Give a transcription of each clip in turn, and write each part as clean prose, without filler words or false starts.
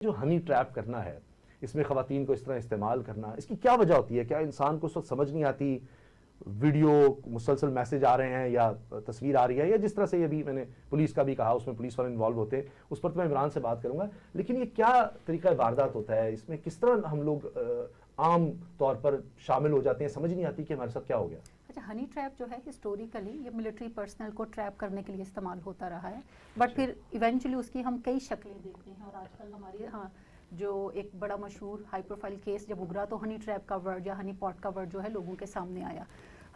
جو honey trap کرنا ہے، اس میں خواتین کو اس طرح استعمال کرنا، اس کی کیا وجہ ہوتی ہے؟ کیا انسان کو اس وقت سمجھ نہیں آتی، ویڈیو مسلسل میسج آ رہے ہیں یا تصویر آ رہی ہے، یا جس طرح سے یہ بھی میں نے پولیس کا بھی کہا، اس میں پولیس والے انوالو ہوتے ہیں، اس پر تو میں عمران سے بات کروں گا، لیکن یہ کیا طریقہ واردات ہوتا ہے، اس میں کس طرح ہم لوگ عام طور پر شامل ہو جاتے ہیں، سمجھ نہیں آتی کہ ہمارے ساتھ کیا ہو گیا؟ اچھا، ہنی ٹریپ جو ہے ہسٹوریکلی یہ ملٹری پرسنل کو ٹریپ کرنے کے لیے استعمال ہوتا رہا ہے، بٹ پھر ایونچولی اس کی ہم کئی شکلیں دیکھتے ہیں، اور آج کل ہماری جو ایک بڑا مشہور ہائی پروفائل کیس جب ابھرا تو ہنی ٹریپ کا ورڈ یا ہنی پاٹ کا ورڈ جو ہے لوگوں کے سامنے آیا۔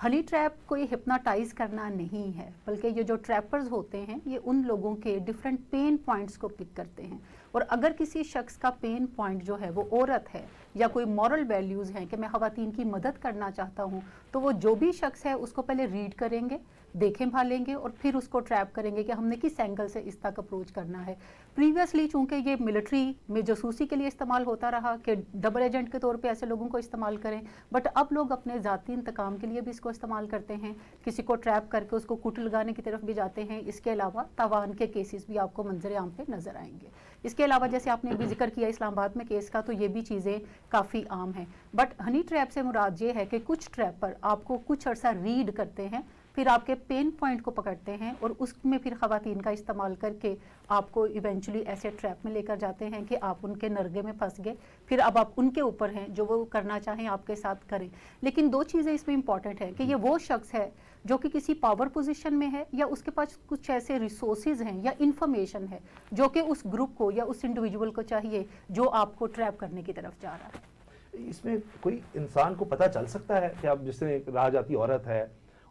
ہنی ٹریپ کوئی ہپناٹائز کرنا نہیں ہے، بلکہ یہ جو ٹریپرز ہوتے ہیں یہ ان لوگوں کے ڈیفرنٹ پین پوائنٹس کو پک کرتے ہیں، اور اگر کسی شخص کا پین پوائنٹ جو ہے وہ عورت ہے یا کوئی مورل ویلیوز ہیں کہ میں خواتین کی مدد کرنا چاہتا ہوں، تو وہ جو بھی شخص ہے اس کو پہلے ریڈ کریں گے، دیکھیں بھالیں گے، اور پھر اس کو ٹریپ کریں گے کہ ہم نے کس اینگل سے اس تک اپروچ کرنا ہے۔ پریویسلی چونکہ یہ ملٹری میں جاسوسی کے لیے استعمال ہوتا رہا کہ ڈبل ایجنٹ کے طور پہ ایسے لوگوں کو استعمال کریں، بٹ اب لوگ اپنے ذاتی انتقام کے لیے بھی اس کو استعمال کرتے ہیں، کسی کو ٹریپ کر کے اس کو کوٹ لگانے کی طرف بھی جاتے ہیں۔ اس کے علاوہ تاوان کے کیسز بھی آپ کو منظر عام پہ نظر آئیں گے۔ اس کے علاوہ جیسے آپ نے بھی ذکر کیا اسلام آباد میں کیس کا، تو یہ بھی چیزیں کافی عام ہیں، بٹ ہنی ٹریپ سے مراد یہ ہے کہ کچھ ٹریپر آپ کو کچھ عرصہ ریڈ کرتے ہیں، پھر آپ کے پین پوائنٹ کو پکڑتے ہیں اور اس میں پھر خواتین کا استعمال کر کے آپ کو ایونچولی ایسے ٹریپ میں لے کر جاتے ہیں کہ آپ ان کے نرگے میں پھنس گئے، پھر اب آپ ان کے اوپر ہیں جو وہ کرنا چاہیں آپ کے ساتھ کریں۔ لیکن دو چیزیں اس میں امپورٹنٹ ہیں کہ یہ وہ شخص ہے جو کہ کسی پاور پوزیشن میں ہے، یا اس کے پاس کچھ ایسے ریسورسز ہیں یا انفارمیشن ہے جو کہ اس گروپ کو یا اس انڈیویجول کو چاہیے جو آپ کو ٹریپ کرنے کی طرف جا رہا ہے۔ اس میں کوئی انسان کو پتہ چل سکتا ہے کہ آپ جس سے راہ جاتی عورت ہے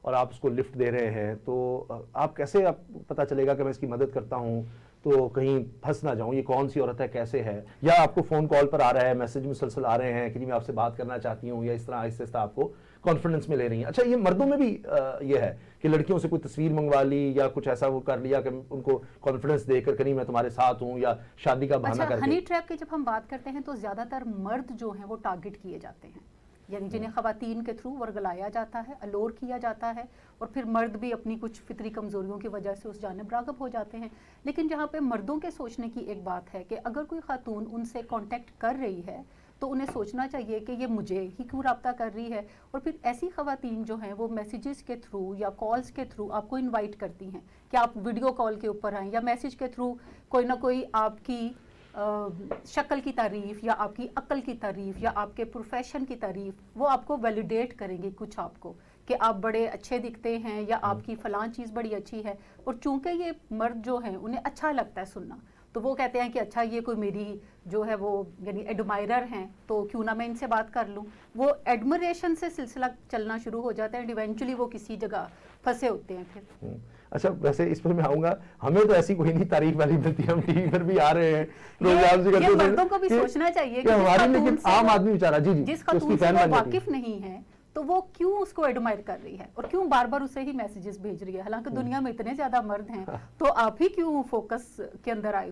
اور آپ اس کو لفٹ دے رہے ہیں، تو آپ کیسے پتہ چلے گا کہ میں اس کی مدد کرتا ہوں تو کہیں پھنس نہ جاؤں، یہ کون سی عورت ہے، کیسے ہے؟ یا آپ کو فون کال پر آ رہا ہے، میسج مسلسل آ رہے ہیں کہ میں آپ سے بات کرنا چاہتی ہوں، یا اس طرح آہستہ آہستہ آپ کو کانفیڈنس میں لے رہی ہیں؟ اچھا، یہ مردوں میں بھی یہ ہے کہ لڑکیوں سے کوئی تصویر منگوا لی یا کچھ ایسا وہ کر لیا کہ ان کو کانفیڈنس دے کر کہ میں تمہارے ساتھ ہوں، یا شادی کا بہانہ کر کے؟ ہنی ٹریپ کے جب ہم بات کرتے ہیں تو زیادہ تر مرد جو ہیں وہ ٹارگٹ کیے جاتے ہیں، یعنی جنہیں خواتین کے تھرو ورگلایا جاتا ہے، الور کیا جاتا ہے، اور پھر مرد بھی اپنی کچھ فطری کمزوریوں کی وجہ سے اس جانب راغب ہو جاتے ہیں۔ لیکن جہاں پہ مردوں کے سوچنے کی ایک بات ہے کہ اگر کوئی خاتون ان سے کانٹیکٹ کر رہی ہے تو انہیں سوچنا چاہیے کہ یہ مجھے ہی کیوں رابطہ کر رہی ہے، اور پھر ایسی خواتین جو ہیں وہ میسیجز کے تھرو یا کالز کے تھرو آپ کو انوائٹ کرتی ہیں کہ آپ ویڈیو کال کے اوپر آئیں، یا میسیج کے تھرو کوئی نہ کوئی آپ کی شکل کی تعریف یا آپ کی عقل کی تعریف یا آپ کے پروفیشن کی تعریف وہ آپ کو ویلیڈیٹ کریں گے، کچھ آپ کو کہ آپ بڑے اچھے دکھتے ہیں یا آپ کی فلاں چیز بڑی اچھی ہے، اور چونکہ یہ مرد جو ہیں انہیں اچھا لگتا ہے سننا، تو وہ کہتے ہیں کہ اچھا یہ کوئی میری جو ہے وہ یعنی ایڈمائرر ہیں تو کیوں نہ میں ان سے بات کر لوں۔ وہ ایڈمریشن سے سلسلہ چلنا شروع ہو جاتا ہے، ایونچولی وہ کسی جگہ پھنسے ہوتے ہیں پھر۔ اچھا، ویسے اس پر میں آؤں گا، ہمیں تو ایسی کوئی نہیں تعریف والی ملتی، ہم ٹی وی پر بھی آ رہے ہیں، یہ مردوں کو بھی سوچنا چاہیے کہ لیکن عام آدمی بیچارہ جس خاتون سے وہ واقف نہیں ہے تو وہ کیوں اس کو ایڈمائر کر رہی ہے اور کیوں بار بار اسے ہی میسیجز بھیج رہی ہے، حالانکہ دنیا میں اتنے زیادہ مرد ہیں، تو آپ ہی کیوں فوکس کے اندر آئے ہو؟